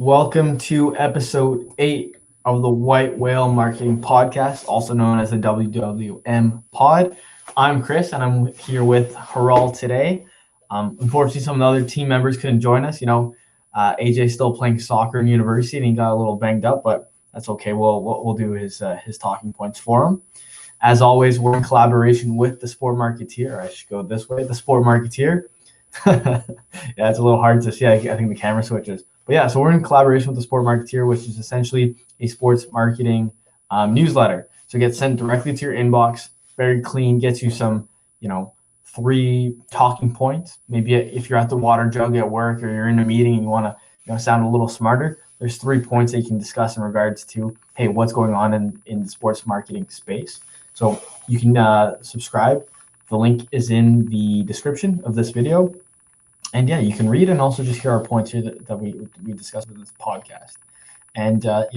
Welcome to episode 8 of the White Whale Marketing Podcast, also known as the WWM Pod. I'm Chris, and I'm here with Haral today. Unfortunately, some of the other team members couldn't join us. AJ's still playing soccer in university, and he got a little banged up, but that's okay. We'll do his talking points for him. As always, we're in collaboration with the Sport Marketeer. I should go this way. The Sport Marketeer. Yeah, it's a little hard to see. I think the camera switches. But yeah, so we're in collaboration with the Sport Marketeer, which is essentially a sports marketing newsletter. So it gets sent directly to your inbox, very clean, gets you some, 3 talking points. Maybe if you're at the water jug at work or you're in a meeting and you want to sound a little smarter, there's 3 points that you can discuss in regards to, hey, what's going on in the sports marketing space. So you can subscribe. The link is in the description of this video. And yeah, you can read and also just hear our points here that we discussed with this podcast. And, I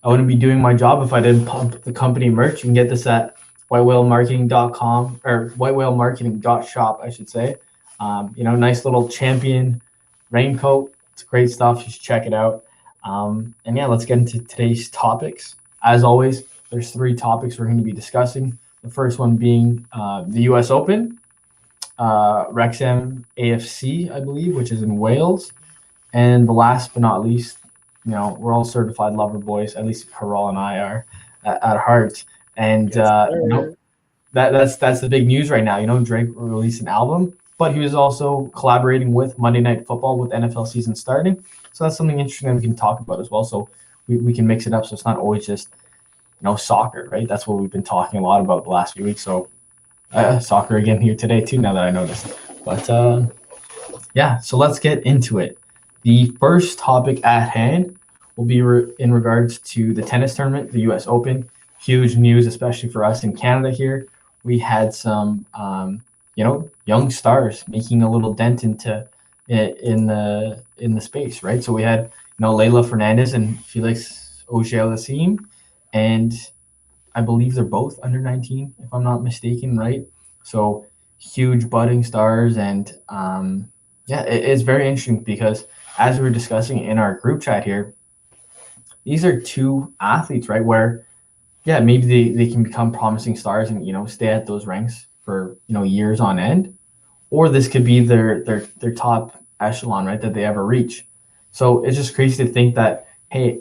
wouldn't be doing my job if I didn't pump the company merch. You can get this at whitewhalemarketing.com or whitewhalemarketing.shop, I should say. Nice little champion raincoat. It's great stuff. Just check it out. And yeah, let's get into today's topics. As always, there's 3 topics we're going to be discussing. The first one being the U.S. Open, Wrexham AFC, I believe, which is in Wales. And the last but not least, we're all certified lover boys, at least Haral and I are at heart. And that's the big news right now. Drake released an album, but he was also collaborating with Monday Night Football with NFL season starting. So that's something interesting that we can talk about as well. So we can mix it up so it's not always just soccer, right? That's what we've been talking a lot about the last few weeks. So soccer again here today too, now that I noticed. But yeah, so let's get into it. The first topic at hand will be in regards to the tennis tournament, the U.S. Open. Huge news, especially for us in Canada here. We had some, young stars making a little dent in the space, right? So we had, Leylah Fernandez and Felix Auger-Aliassime, and I believe they're both under 19, if I'm not mistaken, right? So huge budding stars, and it's very interesting because as we were discussing in our group chat here, these are 2 athletes, right? Where, yeah, maybe they can become promising stars and stay at those ranks for years on end, or this could be their top echelon, right, that they ever reach. So it's just crazy to think that, hey,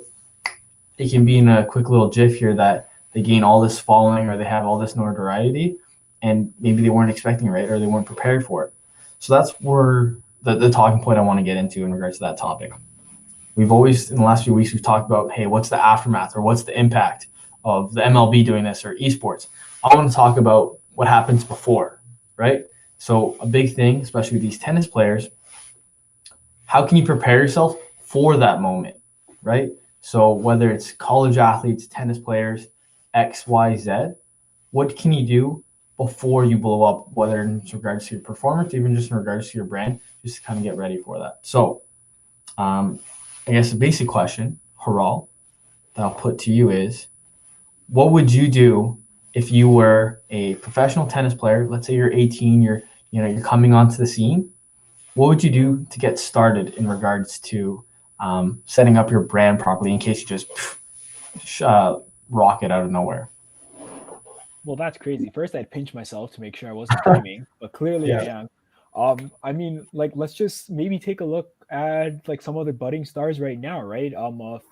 it can be in a quick little GIF here that they gain all this following or they have all this notoriety, and maybe they weren't expecting it, right, or they weren't prepared for it. So that's where the talking point I want to get into in regards to that topic. We've always, in the last few weeks, we've talked about, hey, what's the aftermath or what's the impact of the MLB doing this or esports. I want to talk about what happens before, right? So a big thing, especially with these tennis players, how can you prepare yourself for that moment, right? So whether it's college athletes, tennis players, X, Y, Z, what can you do before you blow up, whether in regards to your performance, even just in regards to your brand, just to kind of get ready for that. So I guess the basic question, Haral, that I'll put to you is, what would you do if you were a professional tennis player? Let's say you're 18, you're coming onto the scene. What would you do to get started in regards to setting up your brand properly in case you just rocket out of nowhere? Well, that's crazy. First, I'd pinch myself to make sure I wasn't dreaming, but clearly I am. Let's just maybe take a look at some of the budding stars right now, right?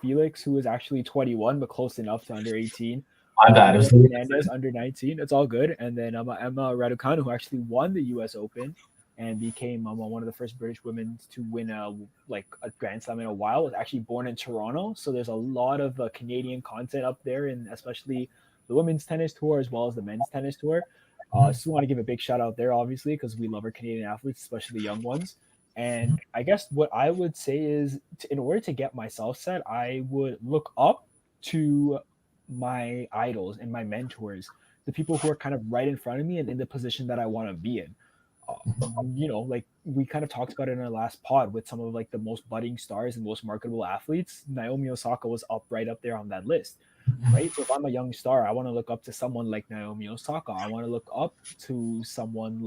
Felix, who is actually 21 but close enough to under 18. My bad. It was Fernandez under 19. It's all good. And then Emma Raducanu, who actually won the U.S. Open and became one of the first British women to win a Grand Slam in a while, was actually born in Toronto. So there's a lot of Canadian content up there, and especially the women's tennis tour as well as the men's tennis tour. Just want to give a big shout out there, obviously, because we love our Canadian athletes, especially the young ones. And I guess what I would say is, in order to get myself set, I would look up to my idols and my mentors, the people who are kind of right in front of me and in the position that I want to be in. We kind of talked about it in our last pod with some of the most budding stars and most marketable athletes. Naomi Osaka was right up there on that list, right? So if I'm a young star, I want to look up to someone like Naomi Osaka. I want to look up to someone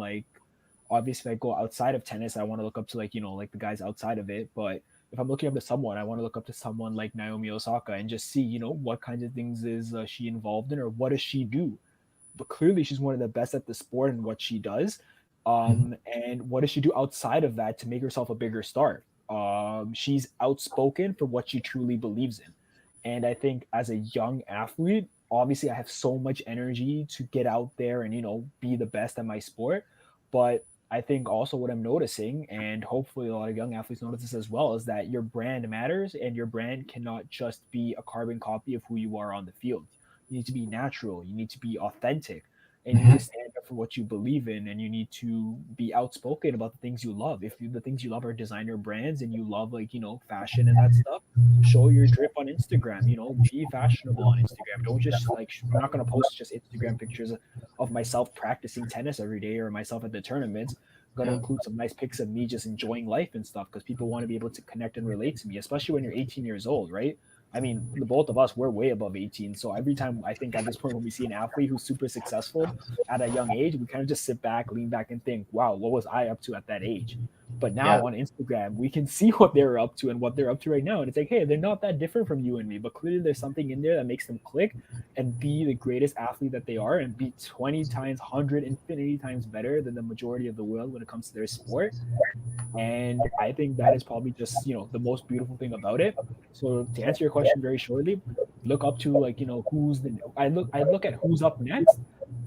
obviously I go outside of tennis. I want to look up to the guys outside of it, but if I'm looking up to someone, I want to look up to someone like Naomi Osaka and just see, what kinds of things is she involved in, or what does she do? But clearly she's one of the best at the sport and what she does. And what does she do outside of that to make herself a bigger star? She's outspoken for what she truly believes in. And I think as a young athlete, obviously I have so much energy to get out there and, be the best at my sport. But I think also what I'm noticing, and hopefully a lot of young athletes notice this as well, is that your brand matters, and your brand cannot just be a carbon copy of who you are on the field. You need to be natural. You need to be authentic, and you need to stand up for what you believe in, and you need to be outspoken about the things you love. If the things you love are designer brands and you love fashion and that stuff, show your drip on Instagram. Be fashionable on Instagram. Don't just I'm not gonna post just Instagram pictures of myself practicing tennis every day or myself at the tournaments. I'm gonna include some nice pics of me just enjoying life and stuff, because people want to be able to connect and relate to me, especially when you're 18 years old, right? I mean, the both of us, we're way above 18. So every time I think at this point when we see an athlete who's super successful at a young age, we kind of just sit back, lean back and think, wow, what was I up to at that age? But now on Instagram, we can see what they're up to and what they're up to right now. And it's like, hey, they're not that different from you and me, but clearly there's something in there that makes them click and be the greatest athlete that they are and be 20 times, 100, infinity times better than the majority of the world when it comes to their sport. And I think that is probably just, the most beautiful thing about it. So to answer your question very shortly, look up to I look at who's up next,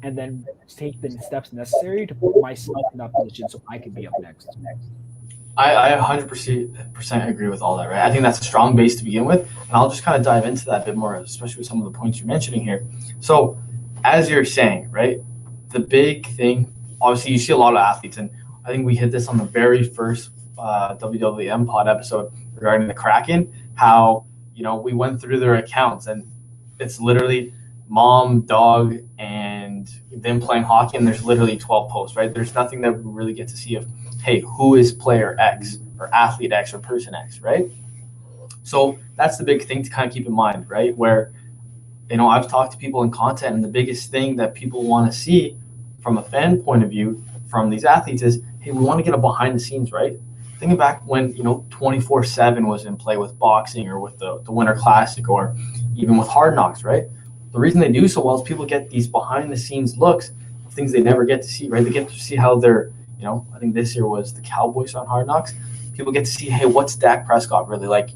and then take the steps necessary to put myself in that position so I can be up next. I 100% agree with all that, right? I think that's a strong base to begin with, and I'll just kind of dive into that a bit more, especially with some of the points you're mentioning here. So, as you're saying, right, the big thing, obviously, you see a lot of athletes, and I think we hit this on the very first WWM pod episode regarding the Kraken, how, we went through their accounts, and it's literally mom, dog, and them playing hockey, and there's literally 12 posts, right? There's nothing that we really get to see of, hey, who is player X or athlete X or person X, right? So that's the big thing to kind of keep in mind, right? Where, I've talked to people in content, and the biggest thing that people want to see from a fan point of view from these athletes is, hey, we want to get a behind the scenes, right? Thinking back when, 24/7 was in play with boxing or with the Winter Classic or even with Hard Knocks, right? The reason they do so well is people get these behind the scenes looks of things they never get to see, right? They get to see how they're, I think this year was the Cowboys on Hard Knocks. People get to see, hey, what's Dak Prescott really like,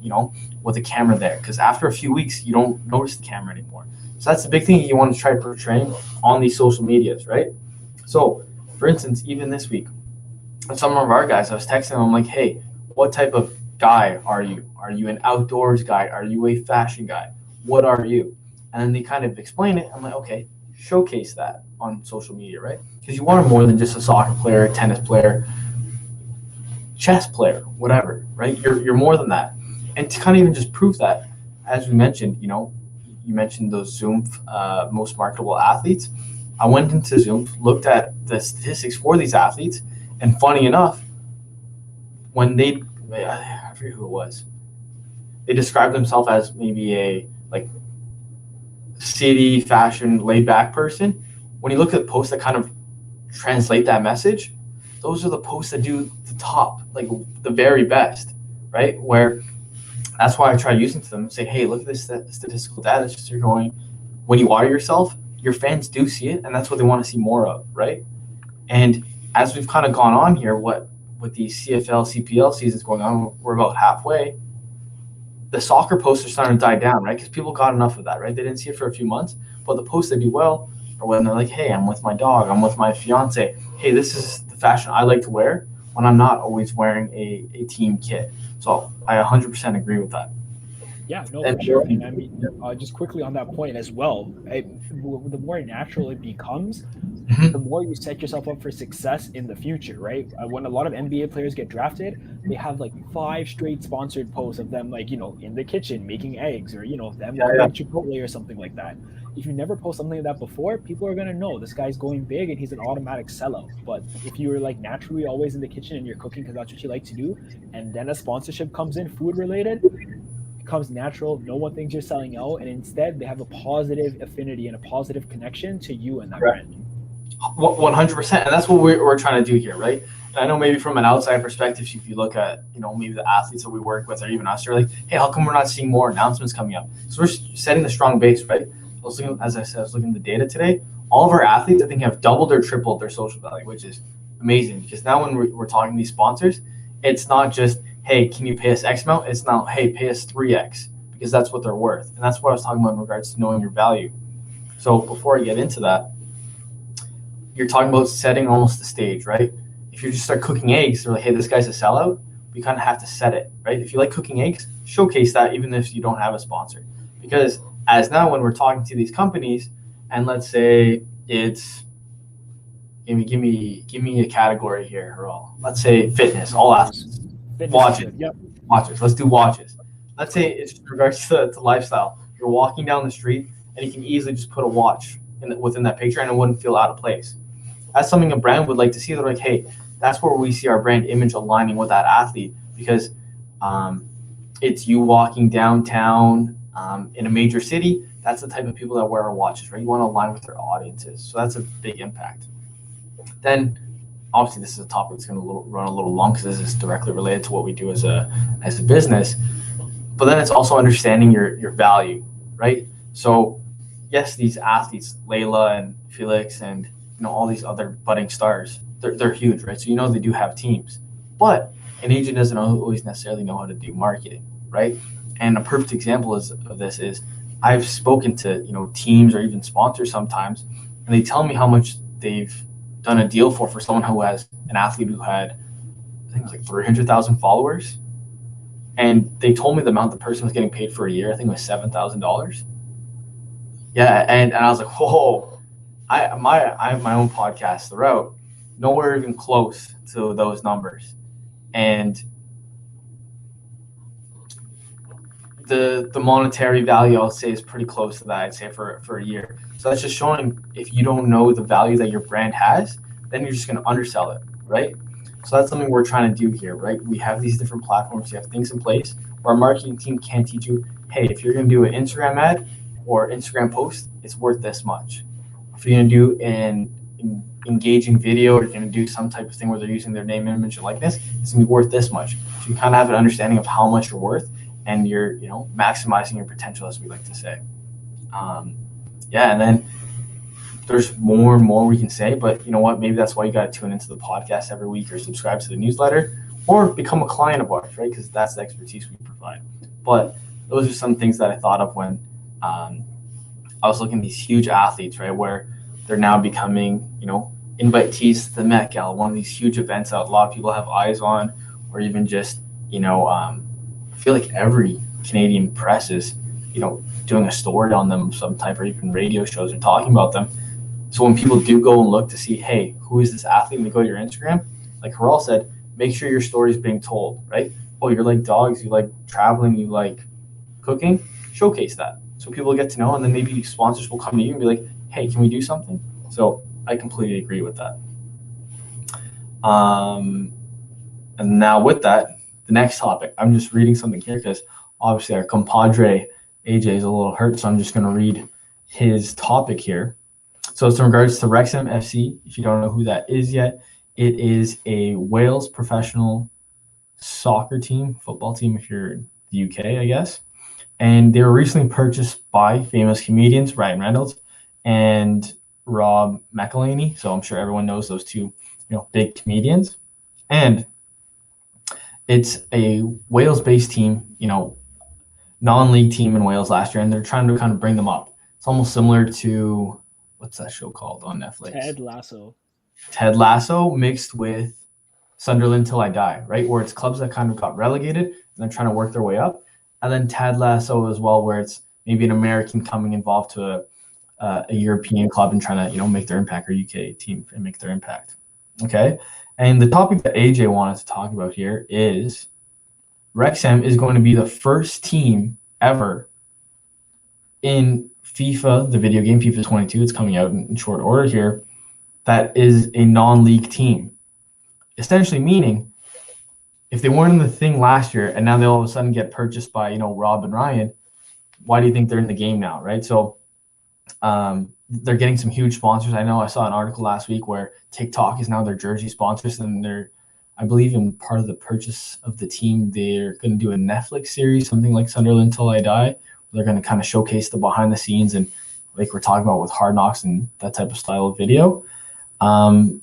with the camera there? Because after a few weeks, you don't notice the camera anymore. So that's the big thing you want to try portraying on these social medias, right? So, for instance, even this week, with some of our guys, I was texting them, I'm like, hey, what type of guy are you? Are you an outdoors guy? Are you a fashion guy? What are you? And then they kind of explain it. I'm like, okay, showcase that on social media, right? Because you are more than just a soccer player, tennis player, chess player, whatever, right? You're more than that. And to kind of even just prove that, as we mentioned, you mentioned those Zoom most marketable athletes. I went into Zoom, looked at the statistics for these athletes, and funny enough, when I forget who it was, they described themselves as maybe a city fashion laid back person. When you look at posts that kind of translate that message, those are the posts that do the top, the very best, right? Where that's why I try using to them and say, hey, look at this statistical data. It's just you're going, when you are yourself, your fans do see it, and that's what they want to see more of, right? And as we've kind of gone on here, with the CFL, CPL seasons going on, we're about halfway. The soccer posts are starting to die down, right? Because people got enough of that, right? They didn't see it for a few months, but the posts that do well are when they're like, hey, I'm with my dog, I'm with my fiance. Hey, this is the fashion I like to wear when I'm not always wearing a team kit. So I 100% agree with that. Yeah, no, for sure. And I mean, just quickly on that point as well, the more natural it becomes, the more you set yourself up for success in the future, right? When a lot of NBA players get drafted, they have 5 straight sponsored posts of them, in the kitchen making eggs, or, them at Chipotle or something like that. If you never post something like that before, people are going to know this guy's going big and he's an automatic sellout. But if you're naturally always in the kitchen and you're cooking because that's what you like to do, and then a sponsorship comes in, food related, becomes natural. No one thinks you're selling out, and instead they have a positive affinity and a positive connection to you and that brand. 100%, and that's what we're trying to do here, right? And I know maybe from an outside perspective, if you look at, maybe the athletes that we work with or even us, you're like, hey, how come we're not seeing more announcements coming up? So we're setting the strong base, right? As I said, I was looking at the data today. All of our athletes, I think, have doubled or tripled their social value, which is amazing. Because now when we're talking to these sponsors, it's not just, hey, can you pay us X amount? It's now, hey, pay us 3X, because that's what they're worth. And that's what I was talking about in regards to knowing your value. So before I get into that, you're talking about setting almost the stage, right? If you just start cooking eggs, they're like, hey, this guy's a sellout. You kind of have to set it, right? If you like cooking eggs, showcase that even if you don't have a sponsor. Because as now when we're talking to these companies, and let's say it's give me a category here, Haral. Let's say fitness, all athletes. Watches. Yep. Watches. Let's do watches. Let's say it's in regards to lifestyle. You're walking down the street and you can easily just put a watch within that picture and it wouldn't feel out of place. That's something a brand would like to see. They're like, hey, that's where we see our brand image aligning with that athlete, because it's you walking downtown in a major city. That's the type of people that wear our watches, right? You want to align with their audiences. So that's a big impact. Then obviously this is a topic that's going to run a little long because this is directly related to what we do as a business. But then it's also understanding your value, right? So yes, these athletes, Layla and Felix and all these other budding stars, they're huge, right? So they do have teams, but an agent doesn't always necessarily know how to do marketing, right? And a perfect example of this is I've spoken to teams or even sponsors sometimes, and they tell me how much they've done a deal for someone who has an athlete who had, I think it was like 300,000 followers, and they told me the amount the person was getting paid for a year. I think it was $7,000. Yeah, and I was like, whoa. I have my own podcast, The Route, nowhere even close to those numbers. And the monetary value, I'll say, is pretty close to that, I'd say, for a year. So that's just showing if you don't know the value that your brand has, then you're just going to undersell it, right? So that's something we're trying to do here, right? We have these different platforms. You have things in place where our marketing team can teach you, hey, if you're going to do an Instagram ad or Instagram post, it's worth this much. If you're going to do an engaging video, or you're going to do some type of thing where they're using their name, image, and likeness, it's going to be worth this much. So you kind of have an understanding of how much you're worth, and you're maximizing your potential, as we like to say. And then there's more and more we can say, but you know what? Maybe that's why you got to tune into the podcast every week, or subscribe to the newsletter, or become a client of ours, right? Because that's the expertise we provide. But those are some things that I thought of when I was looking at these huge athletes, right, where they're now becoming, invitees to the Met Gala, one of these huge events that a lot of people have eyes on, or even just, I feel like every Canadian press is, doing a story on them of some type, or even radio shows are talking about them. So when people do go and look to see, hey, who is this athlete, and they go to your Instagram, like Haral said, make sure your story is being told, right? Oh, you're like dogs, you like traveling, you like cooking, showcase that. So people get to know, and then maybe sponsors will come to you and be like, hey, can we do something? So I completely agree with that. And now with that, the next topic, I'm just reading something here because obviously our compadre AJ is a little hurt, so I'm just going to read his topic here. So it's in regards to Wrexham FC. If you don't know who that is yet, it is a Wales professional soccer team, football team if you're in the UK, I guess. And they were recently purchased by famous comedians Ryan Reynolds and Rob McElhenney. So I'm sure everyone knows those two, big comedians. And it's a Wales-based team, non-league team in Wales last year, and they're trying to kind of bring them up. It's almost similar to, what's that show called on Netflix? Ted Lasso mixed with Sunderland Till I Die, right? Where it's clubs that kind of got relegated and they're trying to work their way up. And then Ted Lasso as well, where it's maybe an American coming involved to a European club and trying to, make their impact, or UK team and make their impact. Okay. And the topic that AJ wanted to talk about here is Wrexham is going to be the first team ever in FIFA, the video game FIFA 22. It's coming out in short order here. That is a non-league team. Essentially meaning if they weren't in the thing last year and now they all of a sudden get purchased by, Rob and Ryan, why do you think they're in the game now, right? So they're getting some huge sponsors. I know I saw an article last week where TikTok is now their jersey sponsors, and they're I believe in part of the purchase of the team, they're going to do a Netflix series, something like Sunderland Till I Die. They're going to kind of showcase the behind the scenes and like we're talking about with Hard Knocks and that type of style of video. So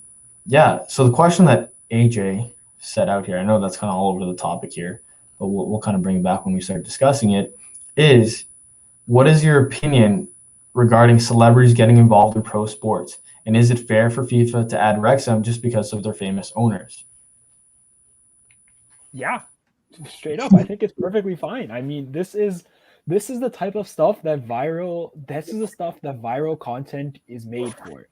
the question that AJ set out here, I know that's kind of all over the topic here, but we'll kind of bring it back when we start discussing it, is what is your opinion regarding celebrities getting involved in pro sports? And is it fair for FIFA to add Wrexham just because of their famous owners? Yeah, straight up. I think it's perfectly fine. I mean, this is the type of stuff that viral content is made for.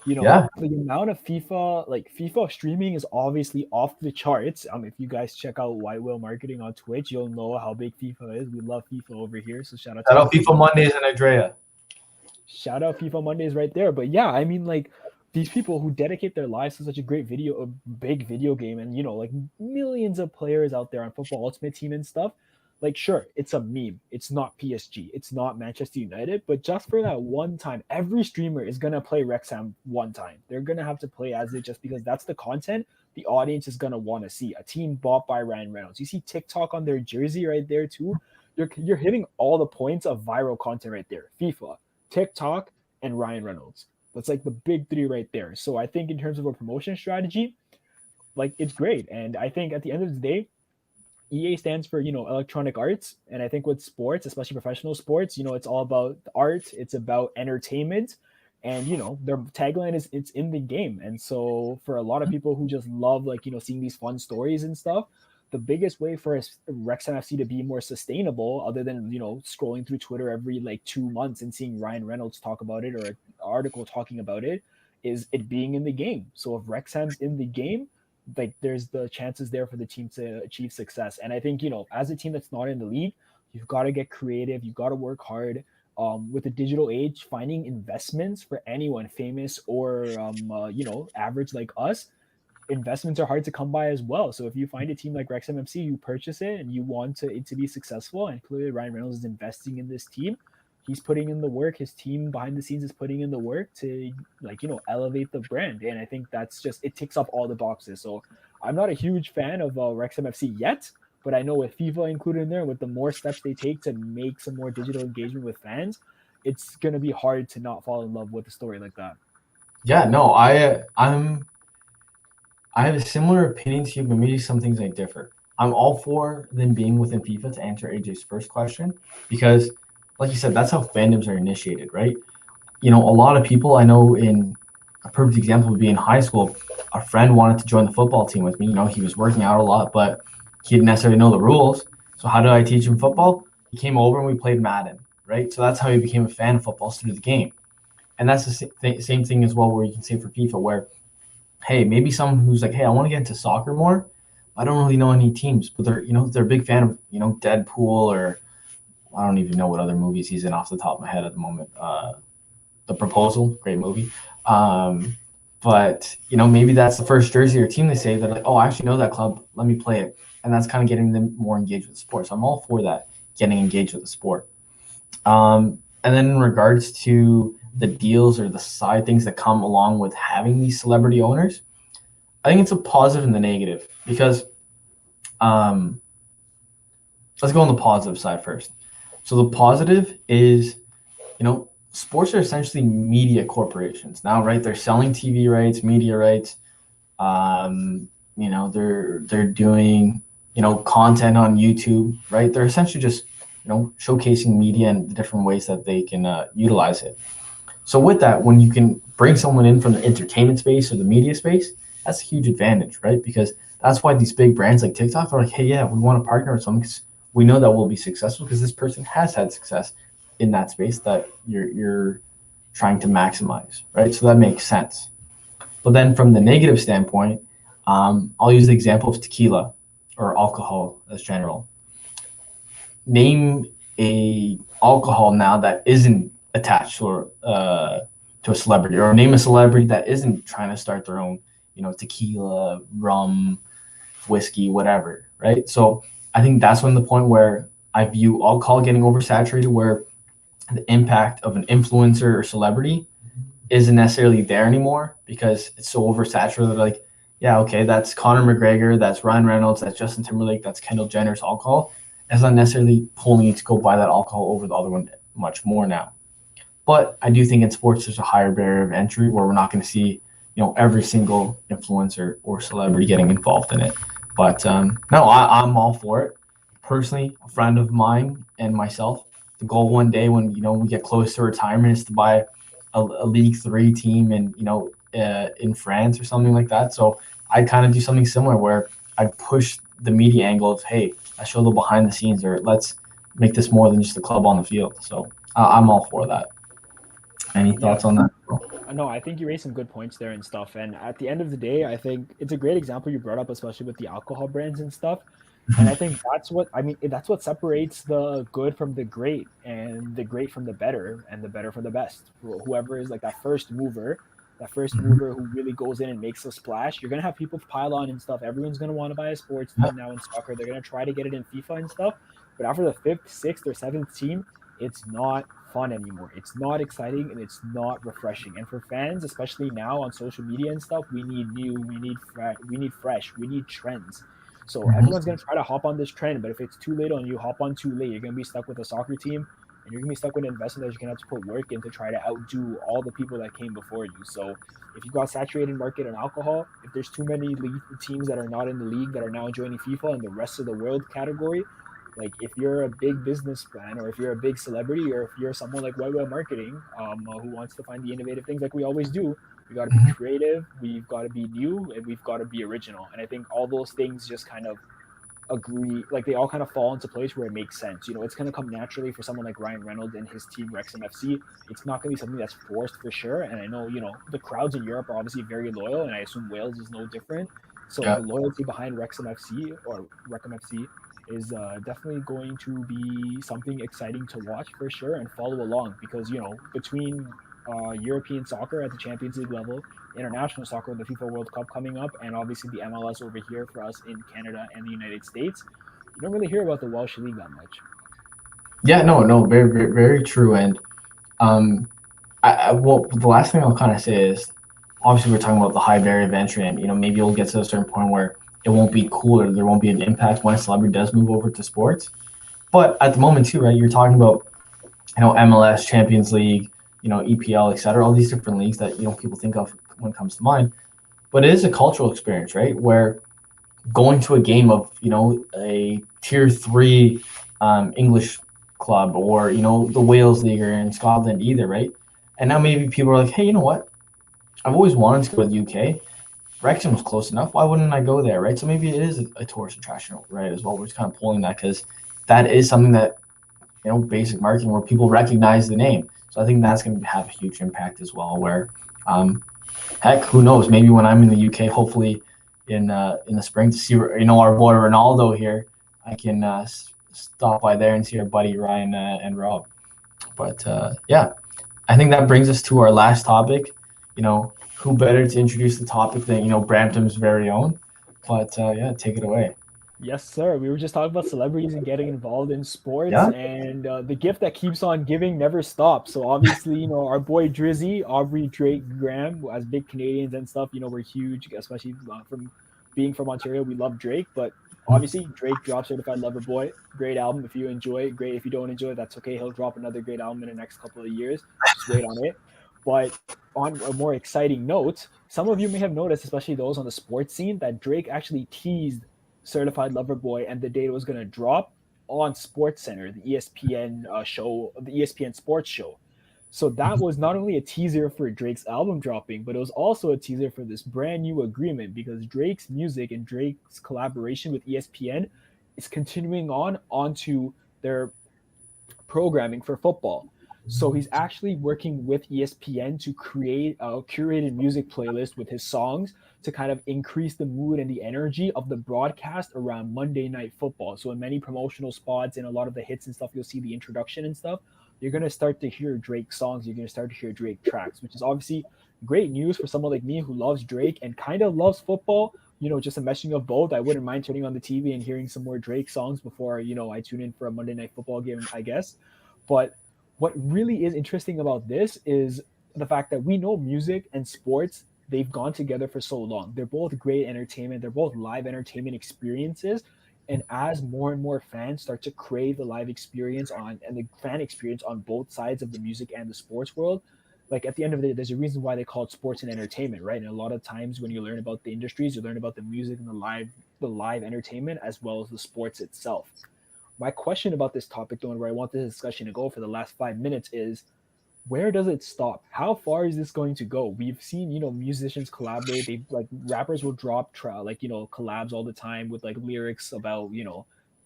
The amount of FIFA streaming is obviously off the charts. If you guys check out White Whale Marketing on Twitch, you'll know how big FIFA is. We love FIFA over here. So shout out FIFA Mondays and Andrea. Shout out FIFA Mondays right there. But yeah, I mean, like, these people who dedicate their lives to such a big video game, and like millions of players out there on Football Ultimate Team and stuff. Like, sure, it's a meme. It's not PSG. It's not Manchester United. But just for that one time, every streamer is going to play Wrexham one time. They're going to have to play as it just because that's the content the audience is going to want to see. A team bought by Ryan Reynolds. You see TikTok on their jersey right there too. You're hitting all the points of viral content right there. FIFA, TikTok, and Ryan Reynolds. That's like the big three right there. So I think in terms of a promotion strategy, like, it's great. And I think at the end of the day, EA stands for, electronic arts. And I think with sports, especially professional sports, it's all about art. It's about entertainment. And, their tagline is it's in the game. And so for a lot of people who just love, like, seeing these fun stories and stuff, the biggest way for Wrexham FC to be more sustainable, other than, scrolling through Twitter every like 2 months and seeing Ryan Reynolds talk about it or an article talking about it, is it being in the game. So if Wrexham's in the game, like, there's the chances there for the team to achieve success. And I think, as a team that's not in the league, you've got to get creative. You've got to work hard. With the digital age, finding investments for anyone famous or, average like us, investments are hard to come by as well. So if you find a team like Wrexham FC, you purchase it and you want it to be successful, and clearly Ryan Reynolds is investing in this team. He's putting in the work. His team behind the scenes is putting in the work to, elevate the brand. And I think that's just, it ticks off all the boxes. So I'm not a huge fan of Wrexham FC yet, but I know with FIFA included in there, with the more steps they take to make some more digital engagement with fans, it's going to be hard to not fall in love with a story like that. Yeah, no, I have a similar opinion to you, but maybe some things I differ. I'm all for them being within FIFA, to answer AJ's first question, because like you said, that's how fandoms are initiated, right? A lot of people I know, in a perfect example would be in high school, a friend wanted to join the football team with me. He was working out a lot, but he didn't necessarily know the rules. So how did I teach him football? He came over and we played Madden, right? So that's how he became a fan of football, through the game. And that's the same thing as well, where you can say for FIFA, where, hey, maybe someone who's like, hey, I want to get into soccer more. I don't really know any teams, but they're a big fan of, Deadpool, or I don't even know what other movies he's in off the top of my head at the moment. The Proposal, great movie. But, maybe that's the first jersey or team they say. They're like, oh, I actually know that club. Let me play it. And that's kind of getting them more engaged with the sport. So I'm all for that, getting engaged with the sport. And then in regards to the deals or the side things that come along with having these celebrity owners, I think it's a positive and the negative, because let's go on the positive side first. So the positive is, sports are essentially media corporations now, right? They're selling TV rights, media rights. They're doing, content on YouTube, right? They're essentially just, showcasing media and the different ways that they can utilize it. So with that, when you can bring someone in from the entertainment space or the media space, that's a huge advantage, right? Because that's why these big brands like TikTok are like, hey, yeah, we want to partner with someone because we know that we'll be successful because this person has had success in that space that you're trying to maximize, right? So that makes sense. But then from the negative standpoint, I'll use the example of tequila or alcohol as general. Name a alcohol now that isn't attached to a celebrity, or name a celebrity that isn't trying to start their own, tequila, rum, whiskey, whatever, right? So I think that's when the point where I view alcohol getting oversaturated, where the impact of an influencer or celebrity isn't necessarily there anymore because it's so oversaturated. Like, yeah, okay, that's Conor McGregor, that's Ryan Reynolds, that's Justin Timberlake, that's Kendall Jenner's alcohol. It's not necessarily pulling you to go buy that alcohol over the other one much more now. But I do think in sports there's a higher barrier of entry where we're not going to see, every single influencer or celebrity getting involved in it. But no, I'm all for it. Personally, a friend of mine and myself, the goal one day when we get close to retirement is to buy a League Three team in France or something like that. So I'd kind of do something similar where I'd push the media angle of, hey, I show the behind the scenes, or let's make this more than just a club on the field. So I'm all for that. Any Yeah, thoughts on that? no, I think you raised some good points there and stuff. And at the end of the day, I think it's a great example you brought up, especially with the alcohol brands and stuff. And I think that's what I mean. That's what separates the good from the great, and the great from the better, and the better from the best. Whoever is like that first mover who really goes in and makes a splash, you're gonna have people pile on and stuff. Everyone's gonna want to buy a sports team now in soccer. They're gonna try to get it in FIFA and stuff. But after the fifth, sixth, or seventh team, it's not fun anymore. It's not exciting and it's not refreshing. And for fans, especially now on social media and stuff, we need new, we need fresh, we need trends. So everyone's gonna try to hop on this trend, but if it's too late on you, hop on too late. You're gonna be stuck with a soccer team, and you're gonna be stuck with an investment that you're gonna have to put work in to try to outdo all the people that came before you. So if you've got saturated market on alcohol, if there's too many teams that are not in the league that are now joining FIFA and the rest of the world category, like if you're a big business plan, or if you're a big celebrity, or if you're someone like White Whale Marketing, who wants to find the innovative things like we always do, we got to be creative, we've got to be new, and we've got to be original. And I think all those things just kind of agree, like they all kind of fall into place where it makes sense. It's going to come naturally for someone like Ryan Reynolds and his team Wrexham FC. It's not going to be something that's forced for sure. And I know, the crowds in Europe are obviously very loyal, and I assume Wales is no different. So Yeah. the loyalty behind Wrexham FC or Wrexham FC is definitely going to be something exciting to watch for sure and follow along, because between European soccer at the Champions League level, international soccer with the FIFA World Cup coming up, and obviously the MLS over here for us in Canada and the United States, you don't really hear about the Welsh League that much. Yeah, no, no, very, very, very true. And well, the last thing I'll kind of say is, obviously we're talking about the high barrier of entry, and maybe you'll get to a certain point where it won't be cool, or there won't be an impact when a celebrity does move over to sports. But at the moment too, right? You're talking about MLS, Champions League, EPL, etc. All these different leagues that people think of when it comes to mind. But it is a cultural experience, right? Where going to a game of a tier three English club, or the Wales League, or in Scotland either, right? And now maybe people are like, hey, you know what? I've always wanted to go to the UK. Wrexham was close enough. Why wouldn't I go there, right? So maybe it is a tourist attraction, right? As well, we're just kind of pulling that because that is something that basic marketing where people recognize the name. So I think that's going to have a huge impact as well. Where, heck, who knows? Maybe when I'm in the UK, hopefully in the spring, to see our boy Ronaldo here, I can stop by there and see our buddy Ryan and Rob. But yeah, I think that brings us to our last topic. Who better to introduce the topic than Brampton's very own? But yeah, take it away. Yes, sir. We were just talking about celebrities and getting involved in sports, Yeah. and the gift that keeps on giving never stops. So obviously, our boy Drizzy, Aubrey Drake Graham, as big Canadians and stuff, we're huge, especially from being from Ontario. We love Drake, but obviously Drake dropped Certified Lover Boy. Great album. If you enjoy it, great. If you don't enjoy it, that's okay. He'll drop another great album in the next couple of years. Just wait on it. But on a more exciting note, some of you may have noticed, especially those on the sports scene, that Drake actually teased Certified Lover Boy and the date it was going to drop on Sports Center, the ESPN show, the ESPN Sports show. So that was not only a teaser for Drake's album dropping, but it was also a teaser for this brand new agreement, because Drake's music and Drake's collaboration with ESPN is continuing on onto their programming for football. So he's actually working with ESPN to create a curated music playlist with his songs to kind of increase the mood and the energy of the broadcast around Monday Night Football. So in many promotional spots and a lot of the hits and stuff, you'll see the introduction and stuff. You're gonna start to hear Drake songs. You're gonna start to hear Drake tracks, which is obviously great news for someone like me who loves Drake and kind of loves football. Just a meshing of both. I wouldn't mind turning on the TV and hearing some more Drake songs before I tune in for a Monday Night Football game, I guess. But what really is interesting about this is the fact that we know music and sports they've gone together for so long. They're both great entertainment. They're both live entertainment experiences. And as more and more fans start to crave the live experience on and the fan experience on both sides of the music and the sports world, like at the end of the day, there's a reason why they call it sports and entertainment, right? And a lot of times when you learn about the industries, you learn about the music and the live entertainment as well as the sports itself. My question about this topic, though, and where I want this discussion to go for the last 5 minutes is, where does it stop? How far is this going to go? We've seen, musicians collaborate. They like rappers will drop collabs all the time with like lyrics about,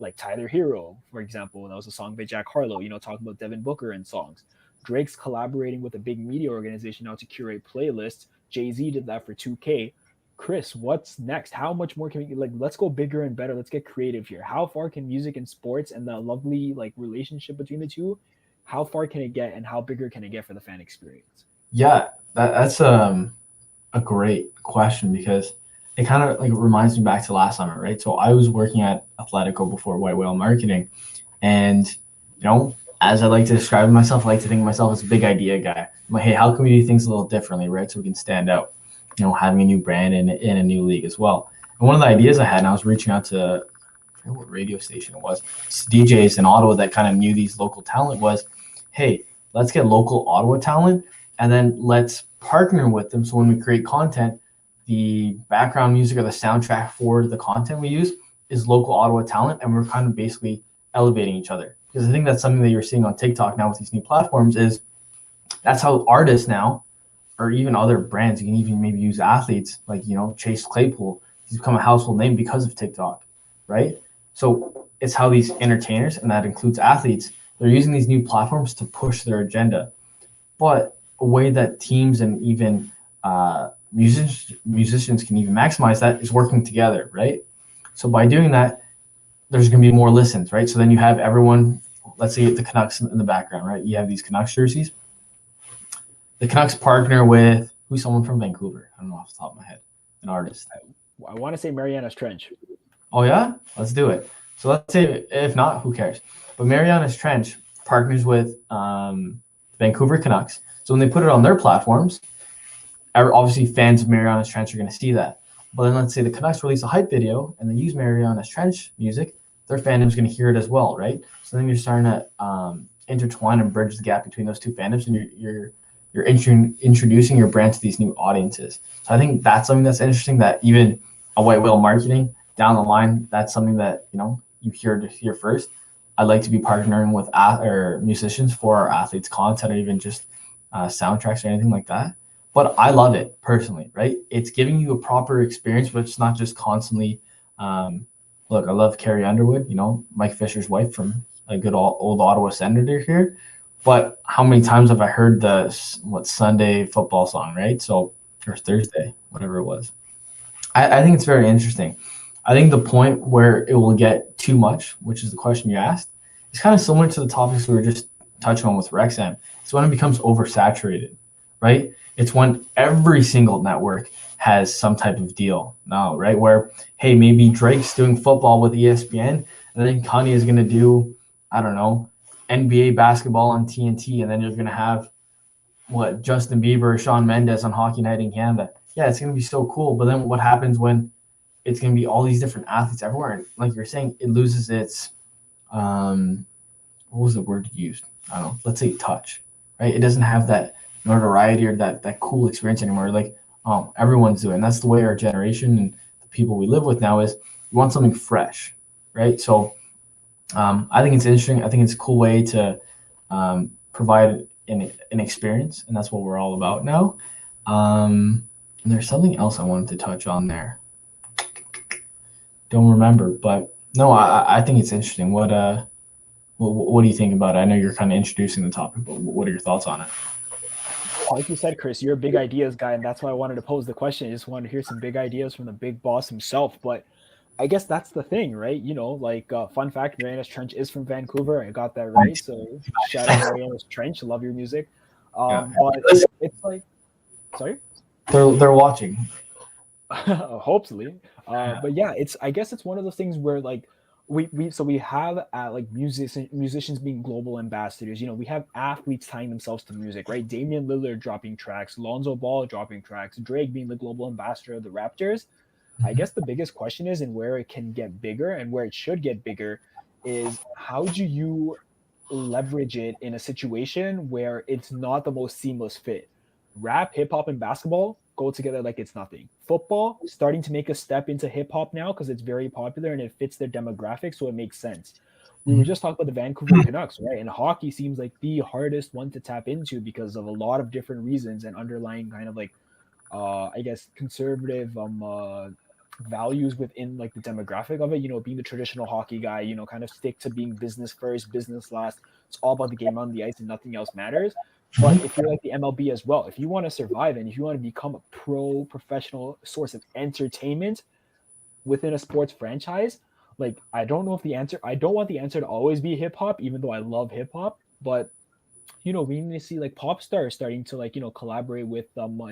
like Tyler Hero, for example. That was a song by Jack Harlow, talking about Devin Booker and songs. Drake's collaborating with a big media organization now to curate playlists. Jay-Z did that for 2K. Chris, what's next? How much more can we like? Let's go bigger and better. Let's get creative here. How far can music and sports and the lovely like relationship between the two? How far can it get, and how bigger can it get for the fan experience? Yeah, that's a great question because it kind of like reminds me back to last summer, right? So I was working at Atletico before White Whale Marketing, and as I like to describe myself, I like to think of myself as a big idea guy. I'm like, hey, how can we do things a little differently, right? So we can stand out. Having a new brand in a new league as well. And one of the ideas I had, and I was reaching out to, I forget what radio station it was, DJs in Ottawa that kind of knew these local talent, was, hey, let's get local Ottawa talent and then let's partner with them. So when we create content, the background music or the soundtrack for the content we use is local Ottawa talent, and we're kind of basically elevating each other. Because I think that's something that you're seeing on TikTok now with these new platforms is that's how artists now, or even other brands, you can even maybe use athletes like, Chase Claypool. He's become a household name because of TikTok, right? So it's how these entertainers, and that includes athletes, they're using these new platforms to push their agenda. But a way that teams and even musicians can even maximize that is working together, right? So by doing that, there's going to be more listens, right? So then you have everyone, let's say the Canucks in the background, right? You have these Canucks jerseys. The Canucks partner with who's someone from Vancouver? I don't know off the top of my head. An artist. I want to say Mariana's Trench. Oh yeah, let's do it. So let's say if not, who cares? But Mariana's Trench partners with Vancouver Canucks. So when they put it on their platforms, obviously fans of Mariana's Trench are going to see that. But then let's say the Canucks release a hype video and they use Mariana's Trench music, their fandom is going to hear it as well, right? So then you're starting to intertwine and bridge the gap between those two fandoms, and you're introducing your brand to these new audiences. So I think that's something that's interesting, that even a White Whale Marketing down the line, that's something that, you hear to hear first. I'd like to be partnering with musicians for our athletes' content, or even just soundtracks or anything like that. But I love it personally, right? It's giving you a proper experience, but it's not just constantly, look, I love Carrie Underwood, Mike Fisher's wife from a good old Ottawa Senator here. But how many times have I heard the Sunday football song, right? So, or Thursday, whatever it was. I think it's very interesting. I think the point where it will get too much, which is the question you asked, is kind of similar to the topics we were just touching on with Wrexham. It's when it becomes oversaturated, right? It's when every single network has some type of deal now, right? Where, hey, maybe Drake's doing football with ESPN, and then Kanye is going to do, I don't know, NBA basketball on TNT, and then you're going to have Justin Bieber or Shawn Mendes on Hockey Night in Canada. Yeah, it's going to be so cool. But then what happens when it's going to be all these different athletes everywhere? And like you're saying, it loses its what was the word used? I don't know. Let's say touch, right? It doesn't have that notoriety or that cool experience anymore. Like everyone's doing. That's the way our generation and the people we live with now is. We want something fresh, right? So. I think it's interesting. I think it's a cool way to provide an experience, and that's what we're all about now. And there's something else I wanted to touch on there. Don't remember, but no, I think it's interesting. What do you think about it? I know you're kind of introducing the topic, but what are your thoughts on it? Like you said, Chris, you're a big ideas guy, and that's why I wanted to pose the question. I just wanted to hear some big ideas from the big boss himself, but I guess that's the thing, right? Fun fact, Mariana's Trench is from Vancouver. I got that right. So shout out Mariana's Trench. Love your music. But it's like, sorry? They're watching. Hopefully. But yeah, I guess it's one of those things where like we have like musicians being global ambassadors. You know, we have athletes tying themselves to music, right? Damian Lillard dropping tracks, Lonzo Ball dropping tracks, Drake being the global ambassador of the Raptors. I guess the biggest question is, and where it can get bigger and where it should get bigger, is how do you leverage it in a situation where it's not the most seamless fit? Rap, hip hop, and basketball go together like it's nothing. Football starting to make a step into hip hop now because it's very popular and it fits their demographic, so it makes sense. We were just talking about the Vancouver Canucks, right? And hockey seems like the hardest one to tap into because of a lot of different reasons and underlying kind of like I guess conservative values within like the demographic of it. You know, being the traditional hockey guy, you know, kind of stick to being business first, business last. It's all about the game on the ice and nothing else matters. But if you're like the MLB as well, if you want to survive and if you want to become a professional source of entertainment within a sports franchise, like I don't know if the answer, I don't want the answer to always be hip hop, even though I love hip hop, but you know, we need to see like pop stars starting to like, you know, collaborate with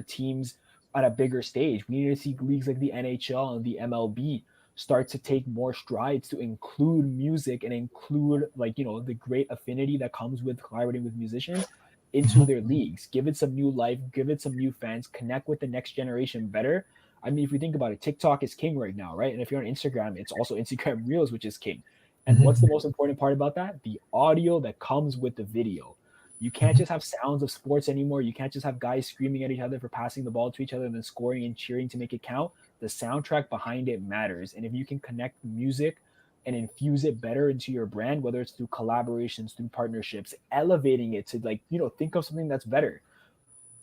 teams at a bigger stage. We need to see leagues like the NHL and the MLB start to take more strides to include music and include like, you know, the great affinity that comes with collaborating with musicians into their leagues. Give it some new life, give it some new fans, connect with the next generation better. I mean, if you think about it, TikTok is king right now, right? And if you're on Instagram, it's also Instagram Reels, which is king. And what's the most important part about that? The audio that comes with the video. You can't just have sounds of sports anymore. You can't just have guys screaming at each other for passing the ball to each other and then scoring and cheering to make it count. The soundtrack behind it matters. And if you can connect music and infuse it better into your brand, whether it's through collaborations, through partnerships, elevating it to like, you know, think of something that's better.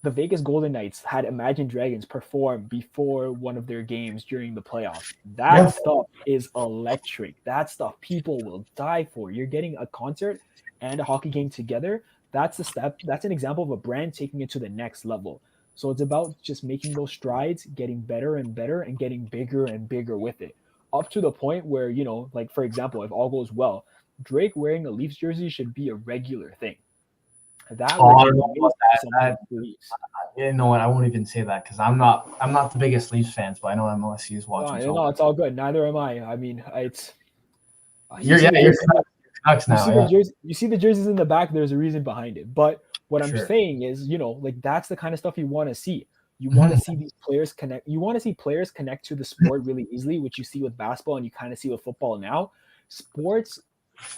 The Vegas Golden Knights had Imagine Dragons perform before one of their games during the playoffs. That stuff is electric. That stuff people will die for. You're getting a concert and a hockey game together. That's the step. That's an example of a brand taking it to the next level. So it's about just making those strides, getting better and better, and getting bigger and bigger with it. Up to the point where, you know, like for example, if all goes well, Drake wearing a Leafs jersey should be a regular thing. That Oh, I would don't know be about that. Leafs. You know what? I won't even say that because I'm not the biggest Leafs fans, but I know MLSC is watching. No, it's all good. Neither am I. I mean, it's You're Canucks now. you see the jerseys in the back. There's a reason behind it. But what I'm Sure. saying is, you know, like that's the kind of stuff you want to see. You want to see these players connect. You want to see players connect to the sport really easily, which you see with basketball and you kind of see with football now. Sports,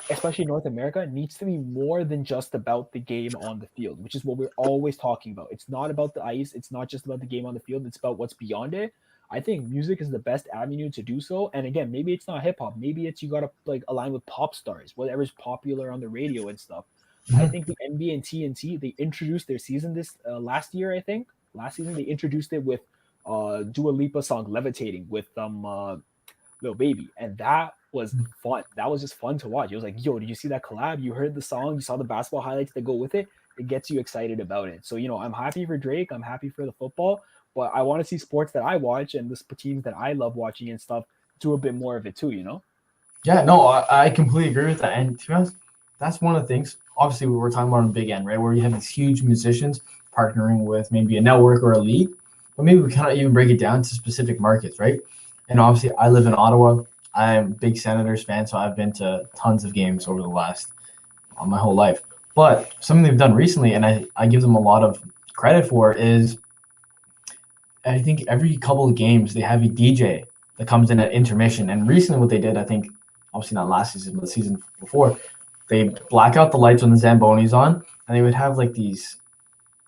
especially North America, needs to be more than just about the game on the field, which is what we're always talking about. It's not about the ice. It's not just about the game on the field. It's about what's beyond it. I think music is the best avenue to do so. And again, maybe it's not hip hop. Maybe it's you got to like align with pop stars, whatever's popular on the radio and stuff. I think the NBA and TNT, they introduced their season this last year, I think. Last season, they introduced it with Dua Lipa song Levitating with Lil Baby. And that was fun. That was just fun to watch. It was like, yo, did you see that collab? You heard the song, you saw the basketball highlights that go with it. It gets you excited about it. So, you know, I'm happy for Drake. I'm happy for the football. But I want to see sports that I watch and the teams that I love watching and stuff do a bit more of it too, you know? Yeah, no, I completely agree with that. And to be honest, that's one of the things, obviously, we were talking about on the big end, right? Where you have these huge musicians partnering with maybe a network or a league. But maybe we kind of even break it down to specific markets, right? And obviously, I live in Ottawa. I'm a big Senators fan, so I've been to tons of games over the last my whole life. But something they've done recently, and I give them a lot of credit for, is I think every couple of games they have a DJ that comes in at intermission. And recently what they did, I think, obviously not last season, but the season before, they black out the lights when the Zamboni's on, and they would have like these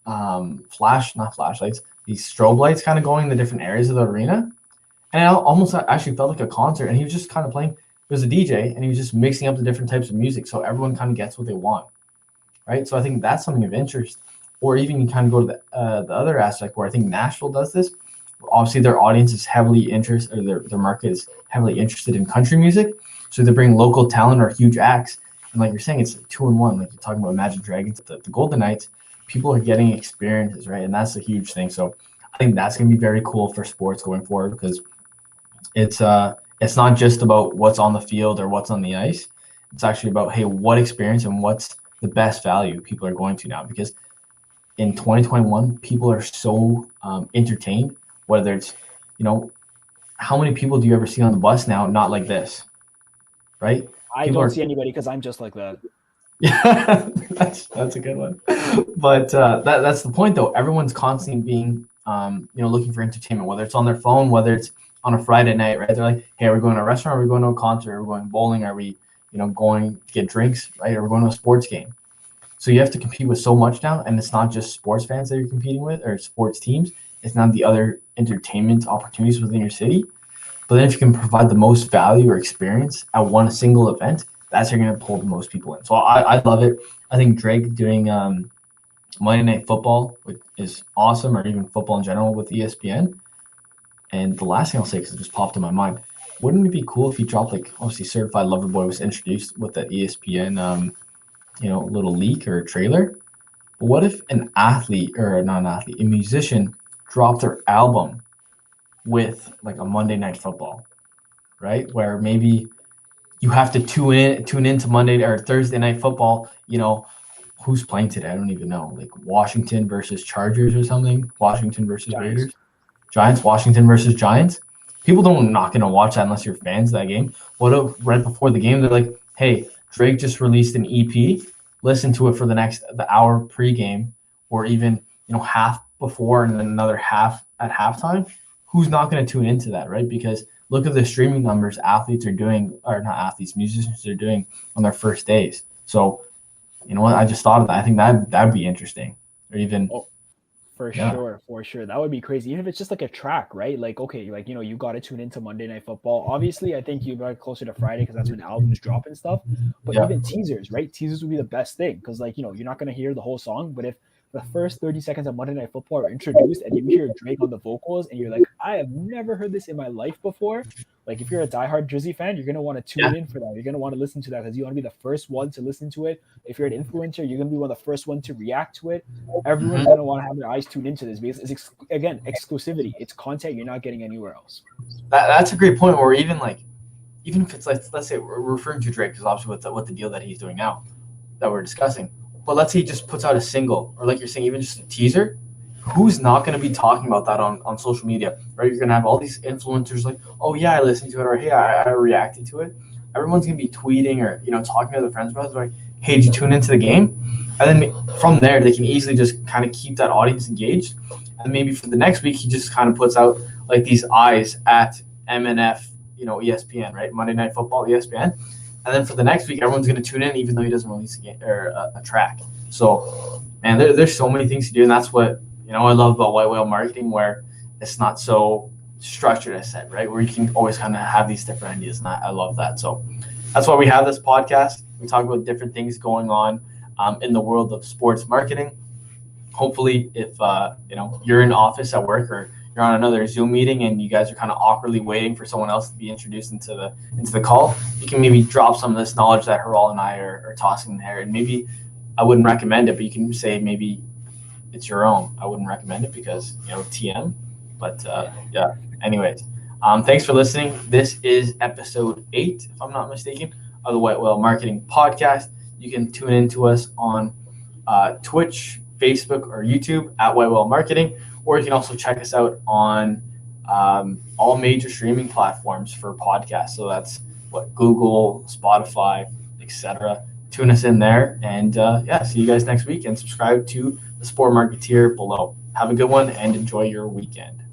not flashlights, these strobe lights kind of going in the different areas of the arena. And it almost actually felt like a concert, and he was just kind of playing. It was a DJ, and he was just mixing up the different types of music, so everyone kind of gets what they want, right? So I think that's something of interest. Or even you kind of go to the other aspect where I think Nashville does this. Obviously, their audience is heavily interested, or their market is heavily interested in country music, so they bring local talent or huge acts. And like you're saying, it's 2-in-1. Like you're talking about Imagine Dragons, the Golden Knights. People are getting experiences, right? And that's a huge thing. So I think that's going to be very cool for sports going forward because it's not just about what's on the field or what's on the ice. It's actually about, hey, what experience and what's the best value people are going to now. Because in 2021, people are so entertained, whether it's, you know, how many people do you ever see on the bus now not like this? right? I People don't are see anybody because I'm just like that. Yeah, that's a good one. But that's the point, though. Everyone's constantly being, looking for entertainment, whether it's on their phone, whether it's on a Friday night, right? They're like, hey, are we going to a restaurant? Are we going to a concert? Are we going bowling? Are we, going to get drinks, right? Are we going to a sports game? So you have to compete with so much now, and it's not just sports fans that you're competing with or sports teams. It's not the other entertainment opportunities within your city. But then if you can provide the most value or experience at one single event, that's how you're going to pull the most people in. So I love it. I think Drake doing Monday Night Football is awesome, or even football in general with ESPN. And the last thing I'll say, because it just popped in my mind, wouldn't it be cool if he dropped, like, obviously Certified Lover Boy was introduced with the ESPN, little leak or trailer. But what if an athlete, or not an athlete, a musician dropped their album with like a Monday Night Football, right? Where maybe you have to tune into Monday or Thursday Night Football. Who's playing today? I don't even know. Like Washington versus Chargers or something. Washington versus Giants. Raiders. Giants. Washington versus Giants. People not going to watch that unless you're fans of that game. What if right before the game they're like, hey, Drake just released an EP. Listen to it for the hour pregame, or even half before and then another half at halftime. Who's not going to tune into that, right? Because look at the streaming numbers athletes are doing, or not athletes, musicians are doing on their first days. So, you know what? I just thought of that. I think that'd be interesting, or even. For sure. That would be crazy. Even if it's just like a track, right? Like, okay, like, you got to tune into Monday Night Football. Obviously, I think you got closer to Friday because that's when albums drop and stuff. But even teasers, right? Teasers would be the best thing because, like, you're not going to hear the whole song. But if the first 30 seconds of Monday Night Football are introduced and you hear Drake on the vocals and you're like, I have never heard this in my life before. Like, if you're a diehard Jersey fan, you're going to want to tune in for that. You're going to want to listen to that because you want to be the first one to listen to it. If you're an influencer, you're going to be one of the first ones to react to it. Everyone's going to want to have their eyes tuned into this because it's, again, exclusivity. It's content you're not getting anywhere else. That's a great point. Or even if it's like, let's say we're referring to Drake because obviously with the deal that he's doing now that we're discussing. But let's say he just puts out a single, or like you're saying, even just a teaser. Who's not going to be talking about that on social media, right? You're going to have all these influencers like, oh, yeah, I listened to it, or hey, I reacted to it. Everyone's going to be tweeting or, talking to their friends about it. Like, hey, did you tune into the game? And then from there, they can easily just kind of keep that audience engaged. And maybe for the next week, he just kind of puts out like these eyes at MNF, ESPN, right? Monday Night Football, ESPN. And then for the next week, everyone's going to tune in, even though he doesn't release a game or a track. So, and there's so many things to do, and that's what I love about White Whale marketing, where it's not so structured, I said, right? Where you can always kind of have these different ideas, and I love that. So that's why we have this podcast. We talk about different things going on in the world of sports marketing. Hopefully, if you're in office at work or you're on another Zoom meeting and you guys are kind of awkwardly waiting for someone else to be introduced into the call, you can maybe drop some of this knowledge that Haral and I are tossing in there. And maybe I wouldn't recommend it, but you can say maybe it's your own. I wouldn't recommend it because, TM. But yeah, anyways, thanks for listening. This is episode 8, if I'm not mistaken, of the White Whale Marketing Podcast. You can tune in to us on Twitch, Facebook, or YouTube at White Whale Marketing. Or you can also check us out on all major streaming platforms for podcasts. So that's Google, Spotify, etc. Tune us in there. And see you guys next week. And subscribe to the Sport Marketeer below. Have a good one and enjoy your weekend.